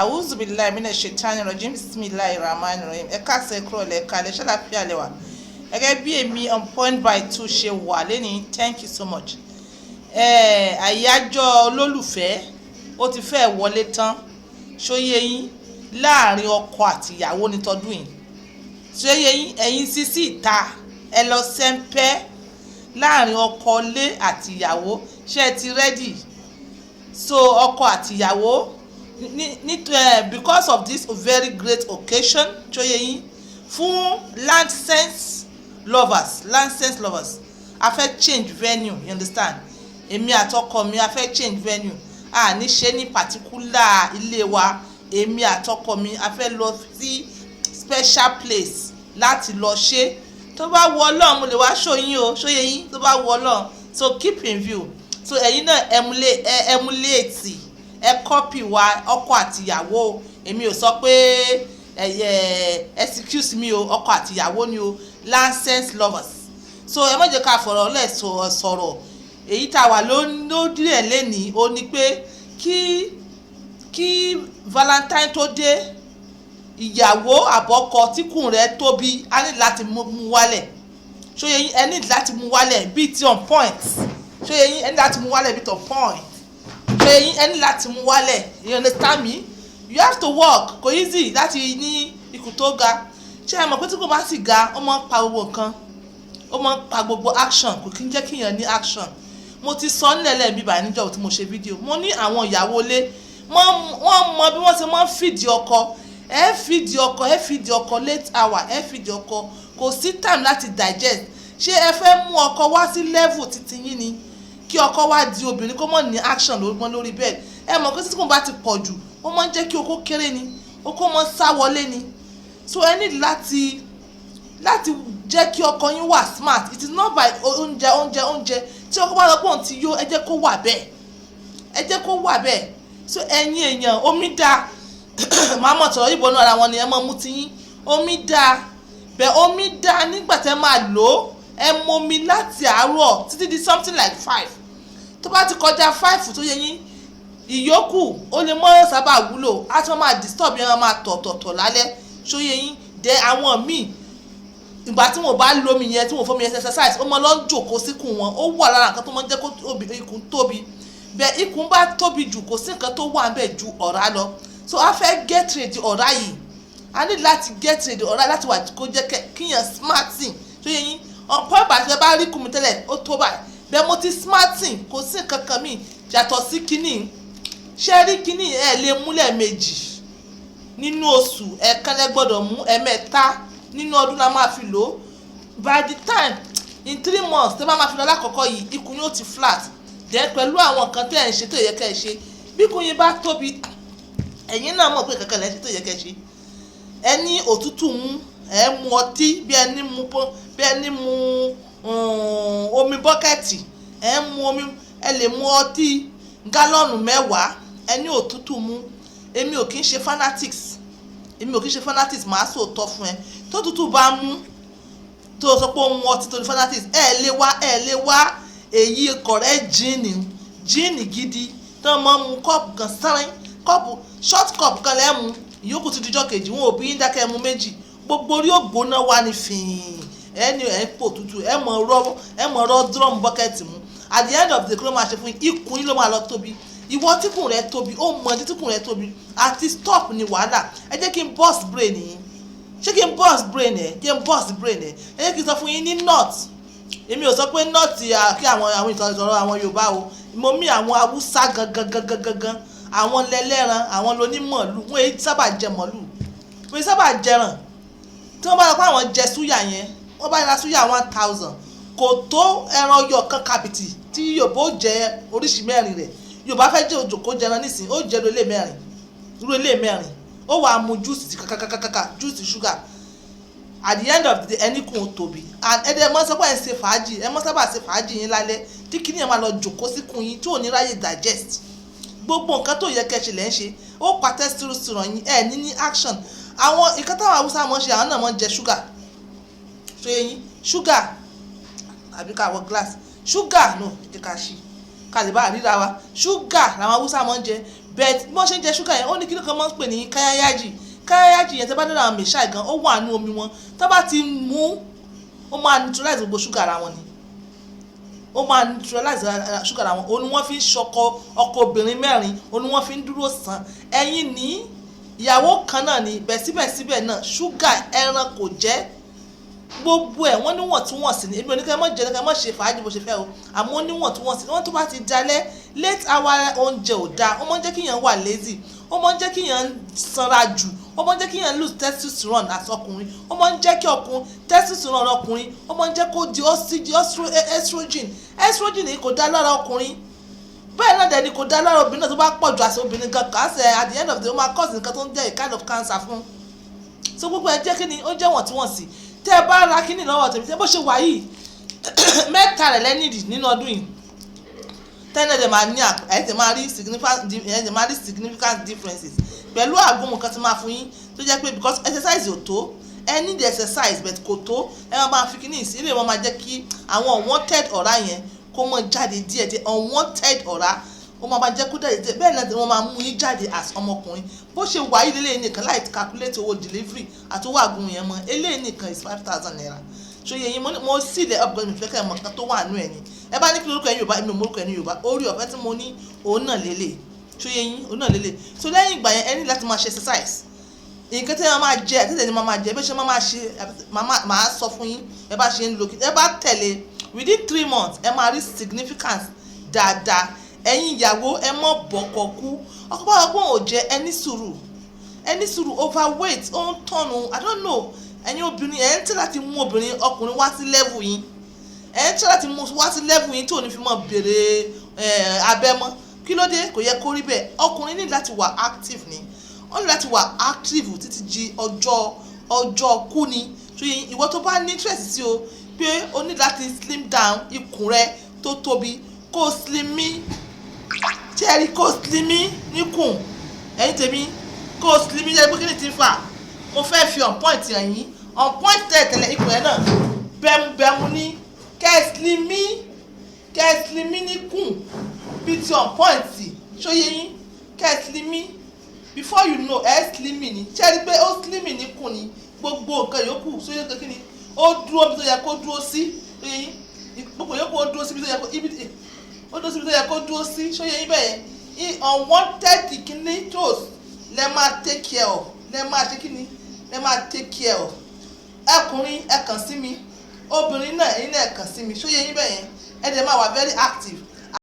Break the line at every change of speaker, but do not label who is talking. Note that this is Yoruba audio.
A'udhu billahi minash shaitani rajim. Bismillahir rahmanir rahim. Ẹ káàsán kúrò lẹ́ka lẹ́ ṣàlàfíà lẹ́wà. Gẹ́gẹ́ bí èmi on point by 2 ṣe wà lẹ́ni, thank you so much. Àyájọ́ olólùfẹ́ ó ti fẹ́ wọlé tán. Ṣóyé yín láàrin ọkọ àti ìyàwó ní tọdún yìí. Ṣóyé yín ẹ̀yin sísí ìta ẹ lọ sẹ́ńpẹ́ láàrin ọkọ lé àti ìyàwó. Ṣé ti ready? So ọkọ àti ìyàwó because of this very great occasion, ṣóyé yín, fún license lovers a fẹ́ change venue, you understand? Èmi àtọkọ mi a fẹ́ change venue. A ní ṣe ní particular ilé wa. Èmi àtọkọ mi a fẹ́ lọ sí special place láti lọ ṣe. Tó bá wù Ọlọ́run mo lè wá show yín o, ṣóyé yín, tó bá wù Ọlọ́run. So keep in view. So ẹ̀yin náà emulate ẹ copy wa ọkọ àti ìyàwó. Èmi ò sọ pé excuse me o, ọkọ àti ìyàwó ni o, license lovers. So ẹ má jẹ́ ká fọ̀rọ̀ lẹ̀ sọ̀rọ̀. Èyí tá wà lódì ẹ̀ lẹ́ni ó ní pé kí Valentine tó dé, ìyàwó àbọ́kọ tíkùn rẹ̀ tóbi á ní láti mú wálẹ̀. Ṣóyé yín ẹ ní láti mú wálẹ̀ bíi on point. Ṣóyé yín ẹ ní láti mú wálẹ̀ bíi on point. Ṣóyé yín ẹ ní láti mú wálẹ̀, you understand me? You have to work, kò easy láti ní ikùn tó ga. Ṣé ẹ mọ̀ pé tí kò bá sì ga ó máa ń pa gbogbo nǹkan, ó máa ń pa gbogbo action, kò kí ń jẹ́ kí èèyàn ní action. Mo ti sọ nílẹ̀ bíbá níjọ́ tí mo ṣe fídíò, mo ní àwọn ìyàwó ilé wọ́n mọ bí wọ́n ṣe máa ń fìdí ọkọ. Ẹ fìdí ọkọ late hour, ẹ fìdí ọkọ, kò sí time láti digest. Ṣé ẹ fẹ́ mú ọkọ wá sí level títí yín ni kí ọkọ wá di obìnrin kó mọ̀ ní action lórí bed? Ẹ mọ̀ pé tí kò bá ti pọ̀ jù ó máa ń jẹ́ kí okó kéré ni, okó máa ń sá wọlé ni. So ẹ ní láti jẹ́ kí ọkọ yín wà smart. It is not by oúnjẹ tí ọkọ bá lọ pọ̀ ti yó, ẹ jẹ́ kó wà bẹ́ẹ̀. So ẹ̀yin èèyàn, omi dá máa mọ̀ tọ̀rọ̀ ìbọn ara wọn ni ẹ mọ̀ mú ti yín. Omi dá nígbà tẹ́ máa lò ó. Ẹ mọ omi láti àárọ̀ títí di something like 5. Tó bá ti kọjá 5 tó yẹ yín, ìyókù ó lè mọ́ sábà wúlò. Á tún máa disturb yẹn, máa tọ̀tọ̀tọ̀ lálẹ́. Ṣóyé yín dẹ àwọn míì ìgbà tí mo bá lómi yẹn tí mo fọ́ mi exercise ó mọ lọ jókòó síkùn wọn. Ó wà lára nǹkan tó máa ń jẹ́ kó ikùn tóbi. Bẹ́ẹ̀ ikùn bá tóbi jù kò sí nǹkan tó wà ńbẹ̀ ju ọ̀rá lọ. So a fẹ́ get ready ọ̀rá yìí. A ní láti get ready ọ̀rá láti wà kó jẹ́ kíyàn smarting. Ṣóyé yín ọ̀pọ̀ ìbàṣẹ bá rí kùmí tẹ́lẹ̀ ó tó báyìí. Bẹ́ẹ̀ mo ti smarting, kò sí nǹkan kan míì yàtọ̀ sí kíní. Ṣé rí kíní ẹ lè múlẹ̀ méjì nínú oṣù, ẹ̀ẹ̀kan lẹ gbọ́dọ̀ mú, ẹ̀mẹ́ta nínú ọdún la máa fi lò. By the time in 3 months tẹ́ bá máa fi lọ lákọ̀ọ́kọ́ yìí, ikùn yóò ti flat. Then pẹ̀lú àwọn nǹkan tẹ́ ẹ̀ ń ṣe tó yẹ kẹ́ ẹ ṣe, bí ikùn yín bá tóbi ẹ̀yin náà mọ̀ pé kankan lẹ́ ṣe tó yẹ kẹ́ ẹ ṣe. Ẹ ní òtútù mú, ẹ mu ọtí bí ẹni mu omi bọ́kẹ́tì, ẹ mu omi, ẹ lè mu ọtí gálọ́ọ̀nù 10. Ẹ ní òtútù mú. Èmi ò kí ń ṣe fanatics, màá sòótọ́ fún ẹ. Tó tútù bá mú tó sọ pé ó mu ọtí tó ní fanatics, ẹ lè wá èyí kọ̀rẹ́ jíìnì gidi tó máa ń mu kọ́ọ̀pù kan sárín, short cup kan lẹ́mu, ìyókù ti dijọ́ kejì wọn ò bí yín dákẹ́ mu méjì, gbogbo orí ògbóná wá ní fìhìn. Ẹni ẹ̀ ń pò tútù, ẹ mọ̀ rọ́ drum bucket mu. At the end of the day kí ló máa ṣe fún yín? Ikùn yín ló máa lọ tóbi. Ìwọ tíkùn rẹ tóbi, ó mọ ní tíkùn rẹ tóbi, àti stop ni wàhálà. Ẹ jẹ́ kí n burst brain yín. Ṣé kí n burst brain ẹ? Ẹ jẹ́ kí n sọ fún yín ní nut. Èmi ò sọ pé nut kí àwọn ìtọ́jọ́rọ̀ àwọn Yorùbá o. Mo mí àwọn Haúsá gangan, àwọn lẹ́lẹ́ran, àwọn lónímọ̀lú. Wọ́n èyí sábà jẹ mọ̀lú, wọ́n èyí sábà jẹran. Tí wọ́n bá lọ pé àwọn jẹ súyà yẹn, wọ́n bá ra súyà 1000, kò tó ẹran ọyọ kan kàbìtì tí Yorùbá ó jẹ oríṣi 4 rẹ̀. Yorùbá fẹ́ jẹ́ òjòkó jẹran nísìn, ó jẹ́ ilé mẹ́rin, ó wà mú juice kàkàkàkàkà, juice sugar. At the end of the day ẹni kùn tóbi. And ẹ̀dẹ̀ mọ́ sọ́pọ̀ ẹ̀ ṣe fàájì, ẹ mọ́ sábà ṣe fàájì yín lálẹ́ tí kíní ẹ̀ máa lọ jòkó síkùn yín tí ò ní ráyè digest. Gbogbo nǹkan tó yẹ kẹ́ ṣe lẹ́ ń ṣe, ó pa testosterone yín, ẹ̀ ní action. Àwọn nǹkan táwọn Haúsá mọ̀ ṣe, àwọn náà mọ̀ jẹ sugar. Ṣóyé yín sugar àbí ká wọ glass sugar no jẹ́ ká ṣí kàlíbà ríra wa. Sugar làwọn Haúsá mọ̀ ń jẹ. but bí wọ́n ṣe ń jẹ ṣúgà yẹn ó ní kí ló kan máa ń pè ní káyáyájì yẹn tẹ́ bá dọ́dọ̀ àwọn mẹ́ṣáì gan ó wà nínú omi wọn tó bá ti mú ó máa neutralize gbogbo ṣúgà ara wọn ni ó máa neutralize ṣúgà ara wọn òun ni wọ́n fi ń ṣọkọ ọkọ obìnrin mẹ́rin òun ni wọ́n fi ń dúró sàn ẹ̀yin ní ìyàwó kan náà ni bẹ̀ síbẹ̀síbẹ̀ náà ṣúgà ẹran kò jẹ́ gbogbo ẹ̀ wọ́n níwọ̀ntúnwọ̀nsì ní ebi oníkẹ́ mọ́ jẹ́ kẹ́ mọ́ ṣe fàájì bó ṣe fẹ́ o àmọ́ níwọ̀ntúnwọ̀nsì wọ́n tó bá ti dalẹ̀ late hour oúnjẹ ò dáa ó mọ́ ń jẹ́ kíyàn wà lazy ó mọ́ ń jẹ́ kíyàn sanra jù ó mọ́ ń jẹ́ kíyàn lose testosterone as ọkùnrin ó mọ́ ń jẹ́ kí testosterone ọkùnrin ó mọ́ ń jẹ́ kó di estrogen yìí kò dá lára ọkùnrin bẹ́ẹ̀ náà dẹ̀ ni kò dá lára obìnrin náà tó bá pọ̀ jù àti obìnrin gan kàásẹ̀ at the end of the day ó máa cause nǹkan tó ń jẹ́ a kind of cancer fún so gbogbo ẹ jẹ́ kí ni ó jẹ́ wọ̀ntúnwọ̀nsì tẹ́ ẹ bá ra kíní lọ́wọ́ tèmi tẹ́ bó ṣe wà yìí mẹ́ta rẹ̀ lẹ́nìdì nínú ọdún yìí tẹ́lẹ̀ dẹ̀ máa ní ẹ̀ẹ́dẹ̀ máa rí significant differences pẹ̀lú àgúnmu kan tí máa fún yín tó jẹ́ pé because exercise ò tó ẹ need exercise but kò tó ẹ máa fi kíní ìsílẹ̀ wọn máa jẹ́ kí àwọn unwanted ọ̀rá yẹn kó mọ jáde díẹ̀díẹ̀ unwanted ọ̀rá ó máa jẹ́ kó jáde díẹ̀ bẹ́ẹ̀ náà wọ́n máa mú yín jáde as ọmọkùnrin bó ṣe wà yìí lélẹ́yìn nìkan láì calculate owó delivery àti owó àgùn yẹn mọ́ eléyìí nìkan is 5,000 naira so yẹn mo sì lè upgrade mi fẹ́ kẹ́ ẹ̀ mọ̀ kan tó wà nù ẹ̀ ni ẹ bá ní kí lórúkọ ẹ̀yin Yorùbá èmi ò mórúkọ ẹ̀yin Yorùbá orí ọ̀fẹ́ tí mo ní òun náà lélẹ̀ so yẹn òun náà lélẹ̀ so lẹ́yìn ìgbà yẹn ẹ ní láti máa ṣe exercise nǹkan tí ẹ máa jẹ àti tẹ̀lé máa jẹ bẹ́ẹ̀ ṣe máa ṣe máa sọ fún yín ẹ bá ṣe ń lo ẹ bá tẹ̀lé within 3 months ẹ máa rí significance dáadáa ẹ̀yin ìyàwó ẹ mọ̀ bọ̀kọ̀ kú ọkọ bá ọgbọ́n ò jẹ ẹni sùúrù overweight ó ń tọ̀nù I don't know ẹ̀yin obìnrin ẹ̀ ń tẹ́ láti mú obìnrin ọkùnrin wá sí level yín ẹ̀ ń tẹ́ láti mú wá sí level yín tí ò ní fi mọ̀ béèrè abẹ́ mọ́ kí ló dé kò yẹ kó rí bẹ́ẹ̀ ọkùnrin ní láti wà active ni ó ní láti wà active títí di ọjọ́ kú ni so ìwọ tó bá ní interest sí o pé o ní láti slim down ikùn rẹ tó tóbi kó slim mí tẹ́rí kó slimi níkùn ẹ̀yin tèmi kó slimi jẹ́ pé kí ni ti fà mo fẹ́ fi on point ẹ̀yìn on point tẹ̀lé ikùn ẹ̀ náà bẹ́mu ní kẹ́ slimi níkùn bí ti on point ṣóyé yín kẹ́ slimi before you know ẹ̀ slimi ni tẹ́rí pé ó slimi níkùn ni gbogbo nǹkan yòókù sóyè kékeré ni ó dúró bí tó yẹ kó dúró sí ṣóyé yín gbogbo yòókù ó dúró sí bí tó yẹ kó ó tó síbi tó yẹ kó dúró sí ṣóyè yín bẹ́ẹ̀ yẹn unwanted kìíní toes lẹ máa take care of lẹ máa ṣe kíni lẹ máa take care of ẹkùnrin ẹ kàn sí mi obìnrin náà ẹ̀yin náà ẹ kàn sí mi ṣóyè yín bẹ́ẹ̀ yẹn ẹ dẹ̀ máa wà very active